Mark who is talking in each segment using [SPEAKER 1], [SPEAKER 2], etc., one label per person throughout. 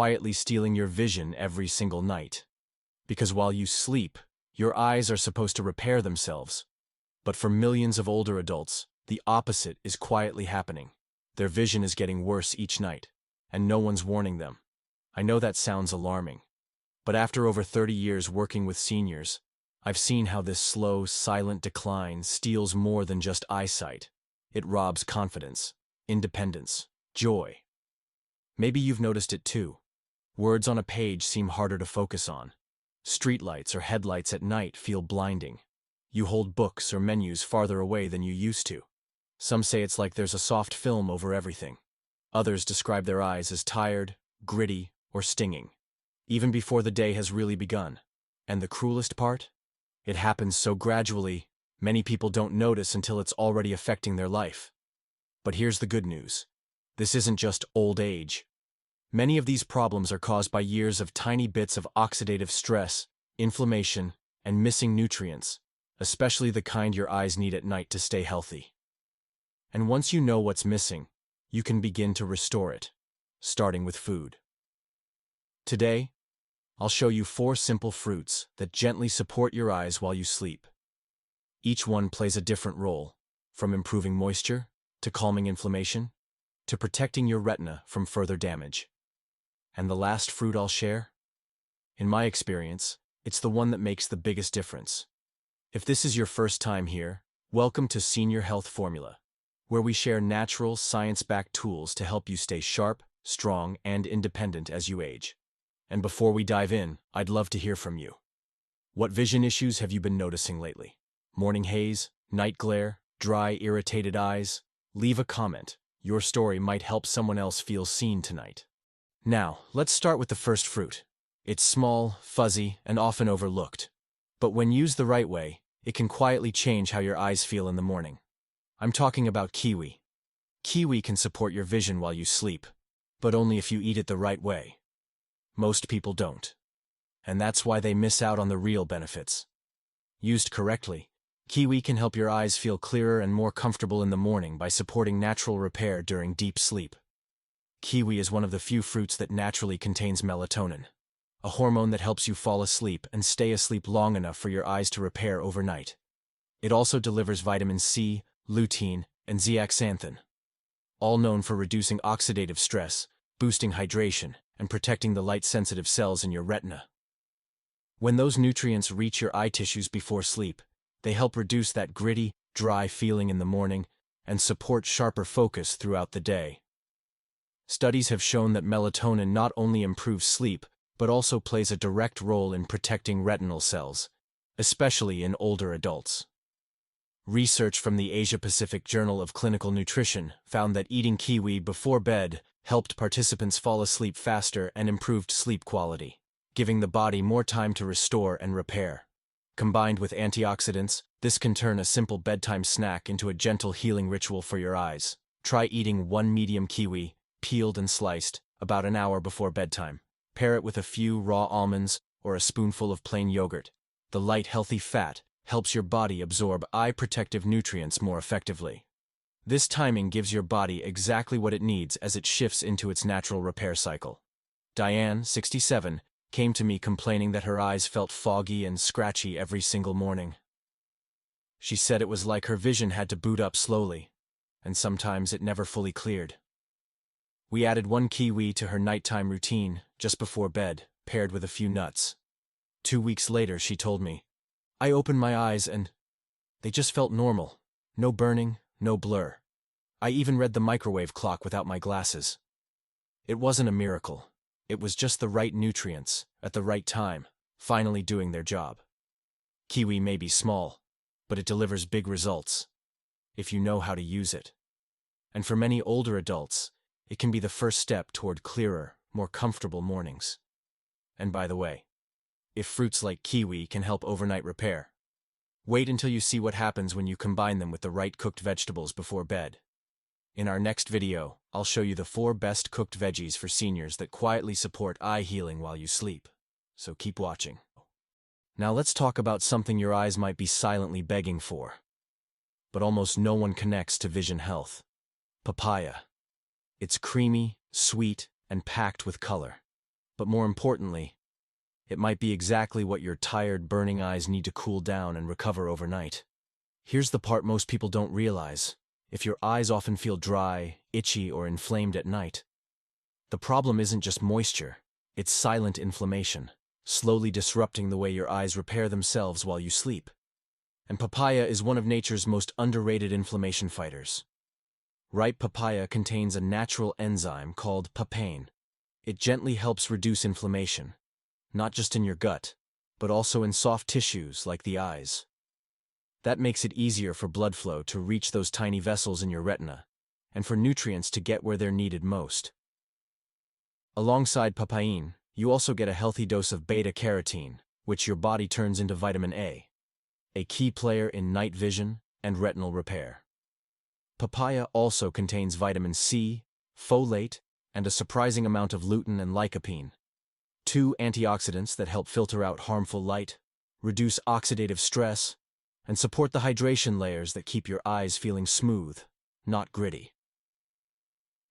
[SPEAKER 1] quietly stealing your vision every single night. Because while you sleep, your eyes are supposed to repair themselves. But for millions of older adults, the opposite is quietly happening. Their vision is getting worse each night, and no one's warning them. I know that sounds alarming, but after over 30 years working with seniors, I've seen how this slow, silent decline steals more than just eyesight. It robs confidence, independence, joy. Maybe you've noticed it too. Words on a page seem harder to focus on. Streetlights or headlights at night feel blinding. You hold books or menus farther away than you used to. Some say it's like there's a soft film over everything. Others describe their eyes as tired, gritty, or stinging, even before the day has really begun. And the cruelest part? It happens so gradually, many people don't notice until it's already affecting their life. But here's the good news. This isn't just old age. Many of these problems are caused by years of tiny bits of oxidative stress, inflammation, and missing nutrients, especially the kind your eyes need at night to stay healthy. And once you know what's missing, you can begin to restore it, starting with food. Today, I'll show you 4 simple fruits that gently support your eyes while you sleep. Each one plays a different role, from improving moisture, to calming inflammation, to protecting your retina from further damage. And the last fruit I'll share? In my experience, it's the one that makes the biggest difference. If this is your first time here, welcome to Senior Health Formula, where we share natural, science-backed tools to help you stay sharp, strong, and independent as you age. And before we dive in, I'd love to hear from you. What vision issues have you been noticing lately? Morning haze, night glare, dry, irritated eyes? Leave a comment. Your story might help someone else feel seen tonight. Now, let's start with the first fruit. It's small, fuzzy, and often overlooked. But when used the right way, it can quietly change how your eyes feel in the morning. I'm talking about kiwi. Kiwi can support your vision while you sleep, but only if you eat it the right way. Most people don't. And that's why they miss out on the real benefits. Used correctly, kiwi can help your eyes feel clearer and more comfortable in the morning by supporting natural repair during deep sleep. Kiwi is one of the few fruits that naturally contains melatonin, a hormone that helps you fall asleep and stay asleep long enough for your eyes to repair overnight. It also delivers vitamin C, lutein, and zeaxanthin, all known for reducing oxidative stress, boosting hydration, and protecting the light-sensitive cells in your retina. When those nutrients reach your eye tissues before sleep, they help reduce that gritty, dry feeling in the morning and support sharper focus throughout the day. Studies have shown that melatonin not only improves sleep, but also plays a direct role in protecting retinal cells, especially in older adults. Research from the Asia-Pacific Journal of Clinical Nutrition found that eating kiwi before bed helped participants fall asleep faster and improved sleep quality, giving the body more time to restore and repair. Combined with antioxidants, this can turn a simple bedtime snack into a gentle healing ritual for your eyes. Try eating 1 medium kiwi, peeled and sliced, about an hour before bedtime. Pair it with a few raw almonds or a spoonful of plain yogurt. The light, healthy fat helps your body absorb eye-protective nutrients more effectively. This timing gives your body exactly what it needs as it shifts into its natural repair cycle. Diane, 67, came to me complaining that her eyes felt foggy and scratchy every single morning. She said it was like her vision had to boot up slowly, and sometimes it never fully cleared. We added 1 kiwi to her nighttime routine just before bed, paired with a few nuts. 2 weeks later, she told me, I opened my eyes and they just felt normal. No burning, no blur. I even read the microwave clock without my glasses. It wasn't a miracle. It was just the right nutrients, at the right time, finally doing their job. Kiwi may be small, but it delivers big results, if you know how to use it. And for many older adults, it can be the first step toward clearer, more comfortable mornings. And by the way, if fruits like kiwi can help overnight repair, wait until you see what happens when you combine them with the right cooked vegetables before bed. In our next video, I'll show you the 4 best cooked veggies for seniors that quietly support eye healing while you sleep. So keep watching. Now let's talk about something your eyes might be silently begging for, but almost no one connects to vision health. Papaya. It's creamy, sweet, and packed with color. But more importantly, it might be exactly what your tired, burning eyes need to cool down and recover overnight. Here's the part most people don't realize. If your eyes often feel dry, itchy, or inflamed at night, the problem isn't just moisture, it's silent inflammation, slowly disrupting the way your eyes repair themselves while you sleep. And papaya is one of nature's most underrated inflammation fighters. Ripe papaya contains a natural enzyme called papain. It gently helps reduce inflammation, not just in your gut, but also in soft tissues like the eyes. That makes it easier for blood flow to reach those tiny vessels in your retina, and for nutrients to get where they're needed most. Alongside papain, you also get a healthy dose of beta-carotene, which your body turns into vitamin A key player in night vision and retinal repair. Papaya also contains vitamin C, folate, and a surprising amount of lutein and lycopene, two antioxidants that help filter out harmful light, reduce oxidative stress, and support the hydration layers that keep your eyes feeling smooth, not gritty.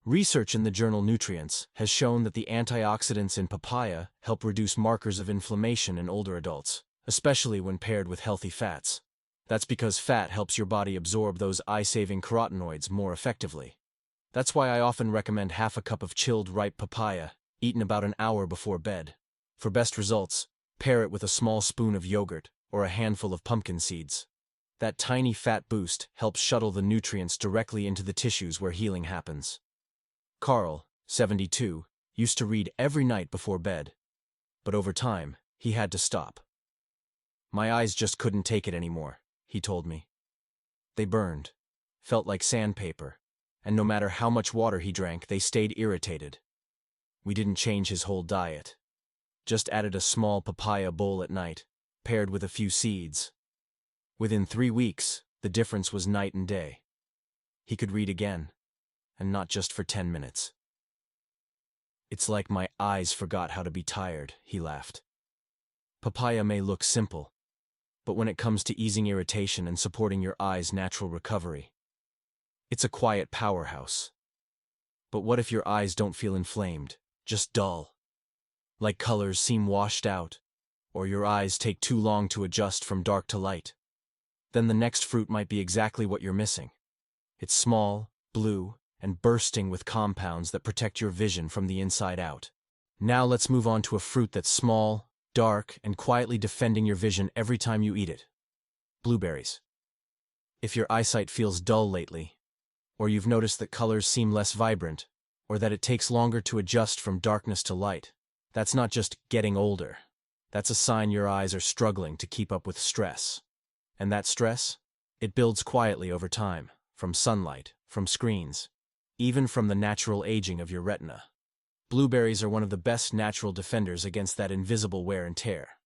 [SPEAKER 1] Research in the journal Nutrients has shown that the antioxidants in papaya help reduce markers of inflammation in older adults, especially when paired with healthy fats. That's because fat helps your body absorb those eye-saving carotenoids more effectively. That's why I often recommend half a cup of chilled ripe papaya, eaten about an hour before bed. For best results, pair it with a small spoon of yogurt or a handful of pumpkin seeds. That tiny fat boost helps shuttle the nutrients directly into the tissues where healing happens. Carl, 72, used to read every night before bed. But over time, he had to stop. "My eyes just couldn't take it anymore," he told me. They burned, felt like sandpaper, and no matter how much water he drank, they stayed irritated. We didn't change his whole diet. Just added a small papaya bowl at night, paired with a few seeds. Within 3 weeks, the difference was night and day. He could read again, and not just for 10 minutes. "It's like my eyes forgot how to be tired," he laughed. Papaya may look simple, but when it comes to easing irritation and supporting your eye's natural recovery, it's a quiet powerhouse. But what if your eyes don't feel inflamed, just dull? Like colors seem washed out, or your eyes take too long to adjust from dark to light? Then the next fruit might be exactly what you're missing. It's small, blue, and bursting with compounds that protect your vision from the inside out. Now let's move on to a fruit that's small, dark, and quietly defending your vision every time you eat it. Blueberries. If your eyesight feels dull lately, or you've noticed that colors seem less vibrant, or that it takes longer to adjust from darkness to light, that's not just getting older. That's a sign your eyes are struggling to keep up with stress. And that stress? It builds quietly over time, from sunlight, from screens, even from the natural aging of your retina. Blueberries are one of the best natural defenders against that invisible wear and tear.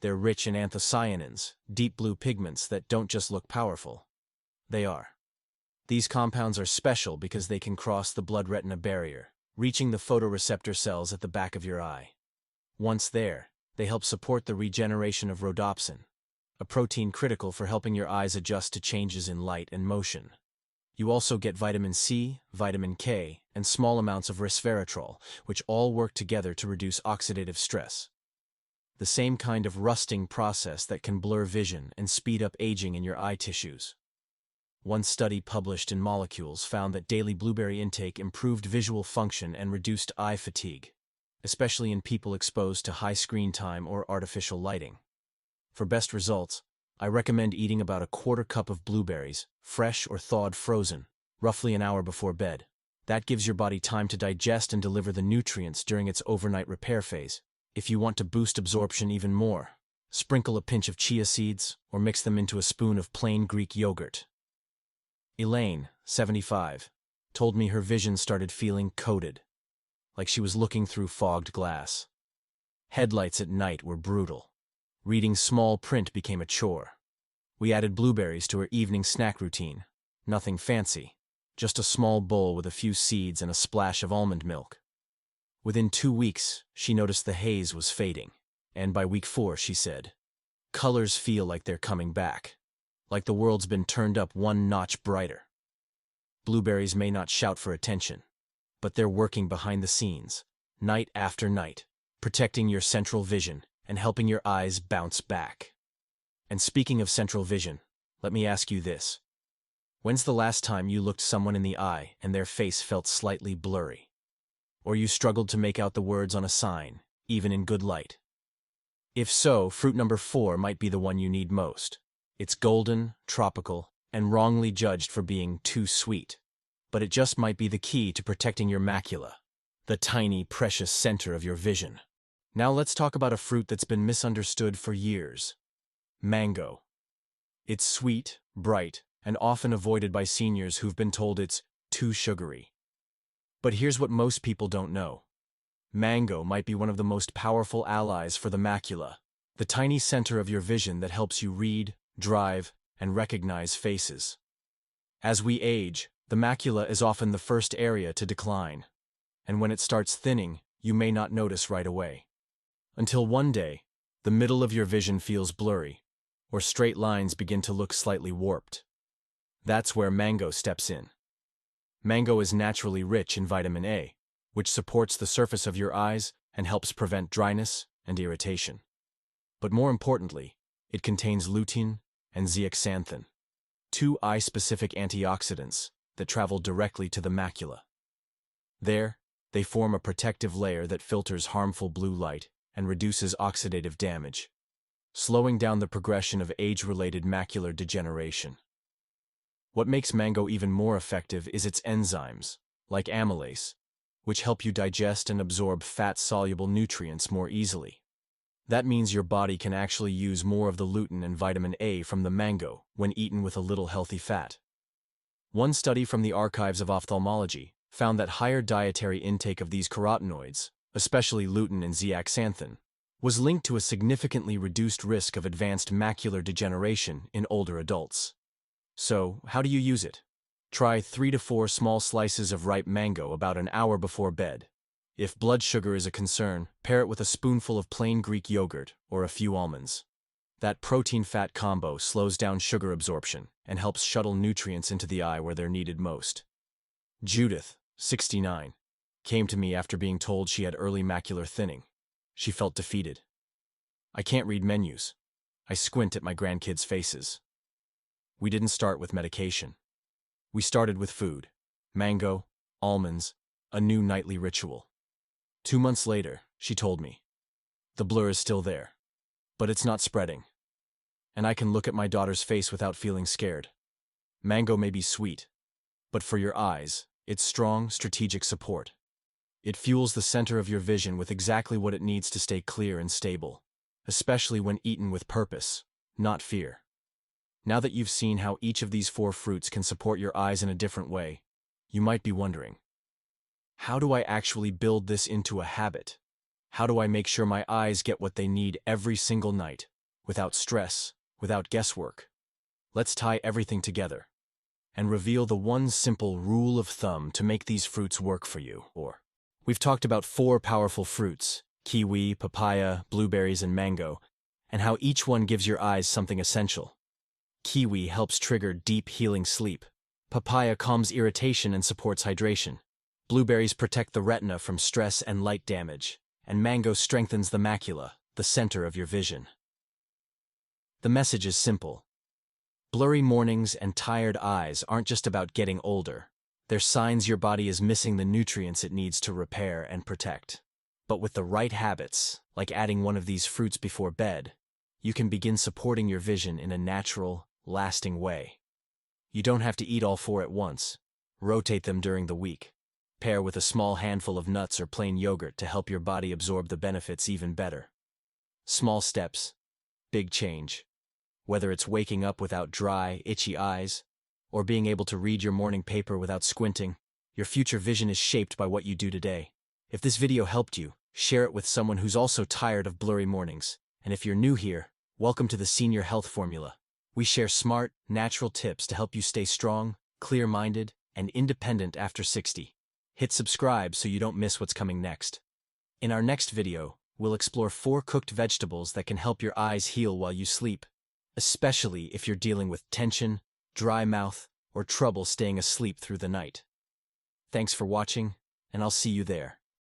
[SPEAKER 1] They're rich in anthocyanins, deep blue pigments that don't just look powerful. They are. These compounds are special because they can cross the blood-retina barrier, reaching the photoreceptor cells at the back of your eye. Once there, they help support the regeneration of rhodopsin, a protein critical for helping your eyes adjust to changes in light and motion. You also get vitamin C, vitamin K, and small amounts of resveratrol, which all work together to reduce oxidative stress. The same kind of rusting process that can blur vision and speed up aging in your eye tissues. One study published in Molecules found that daily blueberry intake improved visual function and reduced eye fatigue, especially in people exposed to high screen time or artificial lighting. For best results, I recommend eating about a quarter cup of blueberries, fresh or thawed frozen, roughly an hour before bed. That gives your body time to digest and deliver the nutrients during its overnight repair phase. If you want to boost absorption even more, sprinkle a pinch of chia seeds or mix them into a spoon of plain Greek yogurt. Elaine, 75, told me her vision started feeling coated, like she was looking through fogged glass. Headlights at night were brutal. Reading small print became a chore. We added blueberries to her evening snack routine. Nothing fancy, just a small bowl with a few seeds and a splash of almond milk. Within 2 weeks, she noticed the haze was fading, and by week 4, she said, "Colors feel like they're coming back, like the world's been turned up one notch brighter." Blueberries may not shout for attention, but they're working behind the scenes, night after night, protecting your central vision and helping your eyes bounce back. And speaking of central vision, let me ask you this. When's the last time you looked someone in the eye and their face felt slightly blurry? Or you struggled to make out the words on a sign, even in good light? If so, fruit number 4 might be the one you need most. It's golden, tropical, and wrongly judged for being too sweet. But it just might be the key to protecting your macula, the tiny, precious center of your vision. Now let's talk about a fruit that's been misunderstood for years. Mango. It's sweet, bright, and often avoided by seniors who've been told it's too sugary. But here's what most people don't know. Mango might be one of the most powerful allies for the macula, the tiny center of your vision that helps you read, drive, and recognize faces. As we age, the macula is often the first area to decline, and when it starts thinning, you may not notice right away. Until one day, the middle of your vision feels blurry, or straight lines begin to look slightly warped. That's where mango steps in. Mango is naturally rich in vitamin A, which supports the surface of your eyes and helps prevent dryness and irritation. But more importantly, it contains lutein and zeaxanthin, 2 eye-specific antioxidants that travel directly to the macula. There, they form a protective layer that filters harmful blue light and reduces oxidative damage, slowing down the progression of age-related macular degeneration. What makes mango even more effective is its enzymes, like amylase, which help you digest and absorb fat-soluble nutrients more easily. That means your body can actually use more of the lutein and vitamin A from the mango when eaten with a little healthy fat. One study from the archives of ophthalmology found that higher dietary intake of these carotenoids, especially lutein and zeaxanthin, was linked to a significantly reduced risk of advanced macular degeneration in older adults. So, how do you use it? Try 3 to 4 small slices of ripe mango about an hour before bed. If blood sugar is a concern, pair it with a spoonful of plain Greek yogurt or a few almonds. That protein-fat combo slows down sugar absorption and helps shuttle nutrients into the eye where they're needed most. Judith, 69, came to me after being told she had early macular thinning. She felt defeated. I can't read menus. I squint at my grandkids' faces. We didn't start with medication. We started with food, mango, almonds, a new nightly ritual. 2 months later, she told me, the blur is still there, but it's not spreading. And I can look at my daughter's face without feeling scared. Mango may be sweet, but for your eyes, it's strong, strategic support. It fuels the center of your vision with exactly what it needs to stay clear and stable, especially when eaten with purpose, not fear. Now that you've seen how each of these 4 fruits can support your eyes in a different way, you might be wondering, how do I actually build this into a habit? How do I make sure my eyes get what they need every single night, without stress, without guesswork? Let's tie everything together and reveal the one simple rule of thumb to make these fruits work for you. We've talked about 4 powerful fruits, kiwi, papaya, blueberries, and mango, and how each one gives your eyes something essential. Kiwi helps trigger deep healing sleep. Papaya calms irritation and supports hydration. Blueberries protect the retina from stress and light damage. And mango strengthens the macula, the center of your vision. The message is simple. Blurry mornings and tired eyes aren't just about getting older. They're signs your body is missing the nutrients it needs to repair and protect. But with the right habits, like adding one of these fruits before bed, you can begin supporting your vision in a natural, lasting way. You don't have to eat all 4 at once. Rotate them during the week. Pair with a small handful of nuts or plain yogurt to help your body absorb the benefits even better. Small steps, big change. Whether it's waking up without dry, itchy eyes, or being able to read your morning paper without squinting, your future vision is shaped by what you do today. If this video helped you, share it with someone who's also tired of blurry mornings. And if you're new here, welcome to the Senior Health Formula. We share smart, natural tips to help you stay strong, clear-minded, and independent after 60. Hit subscribe so you don't miss what's coming next. In our next video, we'll explore 4 cooked vegetables that can help your eyes heal while you sleep, especially if you're dealing with tension, dry mouth, or trouble staying asleep through the night. Thanks for watching, and I'll see you there.